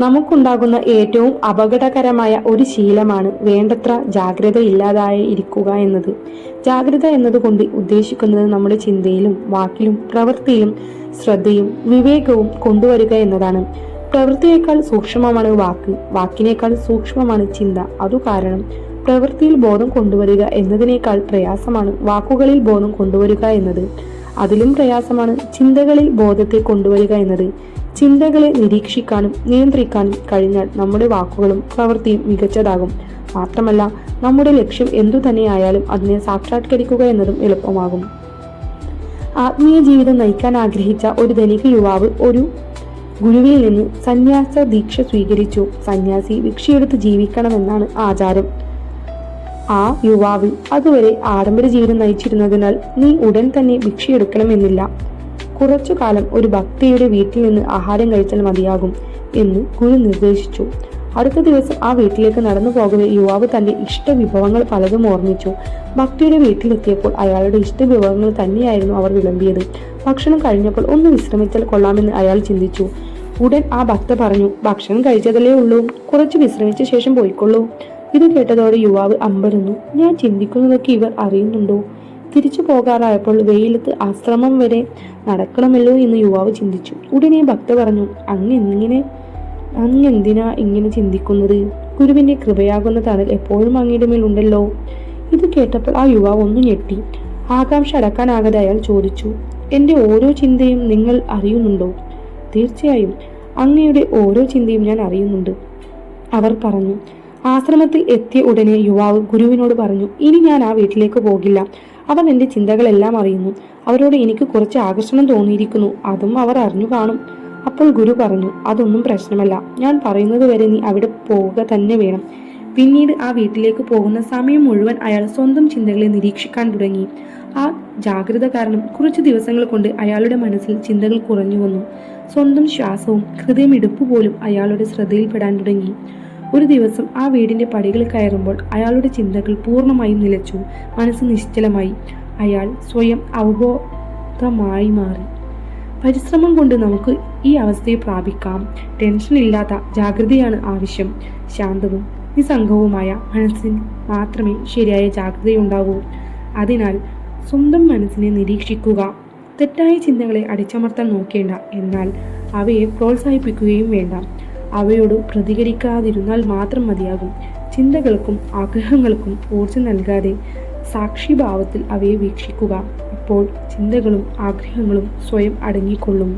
നമുക്കുണ്ടാകുന്ന ഏറ്റവും അപകടകരമായ ഒരു ശീലമാണ് വേണ്ടത്ര ജാഗ്രത ഇല്ലാതായി ഇരിക്കുക എന്നത്. ജാഗ്രത എന്നതുകൊണ്ട് ഉദ്ദേശിക്കുന്നത് നമ്മുടെ ചിന്തയിലും വാക്കിലും പ്രവൃത്തിയിലും ശ്രദ്ധയും വിവേകവും കൊണ്ടുവരിക എന്നതാണ്. പ്രവൃത്തിയേക്കാൾ സൂക്ഷ്മമാണ് വാക്ക്, വാക്കിനേക്കാൾ സൂക്ഷ്മമാണ് ചിന്ത. അതു കാരണം പ്രവൃത്തിയിൽ ബോധം കൊണ്ടുവരിക എന്നതിനേക്കാൾ പ്രയാസമാണ് വാക്കുകളിൽ ബോധം കൊണ്ടുവരിക എന്നത്. അതിലും പ്രയാസമാണ് ചിന്തകളിൽ ബോധത്തെ കൊണ്ടുവരിക എന്നത്. ചിന്തകളെ നിരീക്ഷിക്കാനും നിയന്ത്രിക്കാനും കഴിഞ്ഞാൽ നമ്മുടെ വാക്കുകളും പ്രവൃത്തിയും മികച്ചതാകും. മാത്രമല്ല, നമ്മുടെ ലക്ഷ്യം എന്തു തന്നെയായാലും അതിനെ സാക്ഷാത്കരിക്കുക എന്നതും എളുപ്പമാകും. ആത്മീയ ജീവിതം നയിക്കാൻ ആഗ്രഹിച്ച ഒരു ധനിക യുവാവ് ഒരു ഗുരുവിൽ നിന്ന് സന്യാസ ദീക്ഷ സ്വീകരിച്ചു. സന്യാസി ഭിക്ഷയെടുത്ത് ജീവിക്കണമെന്നാണ് ആചാരം. ആ യുവാവ് അതുവരെ ആഡംബര ജീവിതം നയിച്ചിരുന്നതിനാൽ നീ ഉടൻ തന്നെ ഭിക്ഷയെടുക്കണമെന്നില്ല. കുറച്ചു കാലം ഒരു ഭക്തിയുടെ വീട്ടിൽ നിന്ന് ആഹാരം കഴിച്ചാൽ മതിയാകും എന്ന് ഗുരു നിർദ്ദേശിച്ചു. അടുത്ത ദിവസം ആ വീട്ടിലേക്ക് നടന്നു പോകവെ യുവാവ് തന്റെ ഇഷ്ടവിഭവങ്ങൾ പലതും ഓർമ്മിച്ചു. ഭക്തിയുടെ വീട്ടിലെത്തിയപ്പോൾ അയാളുടെ ഇഷ്ടവിഭവങ്ങൾ തന്നെയായിരുന്നു അവർ വിളമ്പിയത്. ഭക്ഷണം കഴിഞ്ഞപ്പോൾ ഒന്ന് വിശ്രമിച്ചാൽ കൊള്ളാമെന്ന് അയാൾ ചിന്തിച്ചു. ഉടൻ ആ ഭക്ത പറഞ്ഞു, ഭക്ഷണം കഴിച്ചതല്ലേ ഉള്ളൂ, കുറച്ച് വിശ്രമിച്ച ശേഷം പോയിക്കൊള്ളൂ. ഇത് കേട്ടതോടെ യുവാവ് അമ്പരന്നു. ഞാൻ ചിന്തിക്കുന്നതൊക്കെ ഇവർ അറിയുന്നുണ്ടോ? തിരിച്ചു പോകാറായപ്പോൾ വെയിലത്ത് ആശ്രമം വരെ നടക്കണമല്ലോ എന്ന് യുവാവ് ചിന്തിച്ചു. ഉടനെ ഭക്ത പറഞ്ഞു, അങ്ങെന്തിനാ ഇങ്ങനെ ചിന്തിക്കുന്നത്? ഗുരുവിന്റെ കൃപയാകുന്ന തണൽ എപ്പോഴും അങ്ങയുടെ മേൽ ഉണ്ടല്ലോ. ഇത് കേട്ടപ്പോൾ ആ യുവാവ് ഒന്ന് ഞെട്ടി. ആകാംക്ഷ അടക്കാനാകാതെ അയാൾ ചോദിച്ചു, എന്റെ ഓരോ ചിന്തയും നിങ്ങൾ അറിയുന്നുണ്ടോ? തീർച്ചയായും, അങ്ങയുടെ ഓരോ ചിന്തയും ഞാൻ അറിയുന്നുണ്ട്, അവർ പറഞ്ഞു. ആശ്രമത്തിൽ എത്തിയ ഉടനെ യുവാവ് ഗുരുവിനോട് പറഞ്ഞു, ഇനി ഞാൻ ആ വീട്ടിലേക്ക് പോകില്ല. അവർ എന്റെ ചിന്തകളെല്ലാം അറിയുന്നു. അവരോട് എനിക്ക് കുറച്ച് ആകർഷണം തോന്നിയിരിക്കുന്നു. അതും അവർ അറിഞ്ഞു കാണും. അപ്പോൾ ഗുരു പറഞ്ഞു, അതൊന്നും പ്രശ്നമല്ല. ഞാൻ പറയുന്നത് വരെ നീ അവിടെ പോവുക തന്നെ വേണം. പിന്നീട് ആ വീട്ടിലേക്ക് പോകുന്ന സമയം മുഴുവൻ അയാൾ സ്വന്തം ചിന്തകളെ നിരീക്ഷിക്കാൻ തുടങ്ങി. ആ ജാഗ്രത കാരണം കുറച്ചു ദിവസങ്ങൾ കൊണ്ട് അയാളുടെ മനസ്സിൽ ചിന്തകൾ കുറഞ്ഞു വന്നു. സ്വന്തം ശ്വാസവും ഹൃദയമിടിപ്പ് പോലും അയാളുടെ ശ്രദ്ധയിൽപ്പെടാൻ തുടങ്ങി. ഒരു ദിവസം ആ വീടിന്റെ പടികൾ കയറുമ്പോൾ അയാളുടെ ചിന്തകൾ പൂർണ്ണമായും നിലച്ചു. മനസ്സ് നിശ്ചലമായി. അയാൾ സ്വയം അവബോധമായി മാറി. പരിശ്രമം കൊണ്ട് നമുക്ക് ഈ അവസ്ഥയെ പ്രാപിക്കാം. ടെൻഷൻ ഇല്ലാത്ത ജാഗ്രതയാണ് ആവശ്യം. ശാന്തവും നിസ്സംഗവുമായ മനസ്സിന് മാത്രമേ ശരിയായ ജാഗ്രതയുണ്ടാകൂ. അതിനാൽ സ്വന്തം മനസ്സിനെ നിരീക്ഷിക്കുക. തെറ്റായ ചിന്തകളെ അടിച്ചമർത്താൻ നോക്കേണ്ട, എന്നാൽ അവയെ പ്രോത്സാഹിപ്പിക്കുകയും വേണ്ട. അവയോട് പ്രതികരിക്കാതിരുന്നാൽ മാത്രം മതിയാകും. ചിന്തകൾക്കും ആഗ്രഹങ്ങൾക്കും ഊർജ്ജം നൽകാതെ സാക്ഷിഭാവത്തിൽ അവയെ വീക്ഷിക്കുക. അപ്പോൾ ചിന്തകളും ആഗ്രഹങ്ങളും സ്വയം അടങ്ങിക്കൊള്ളും.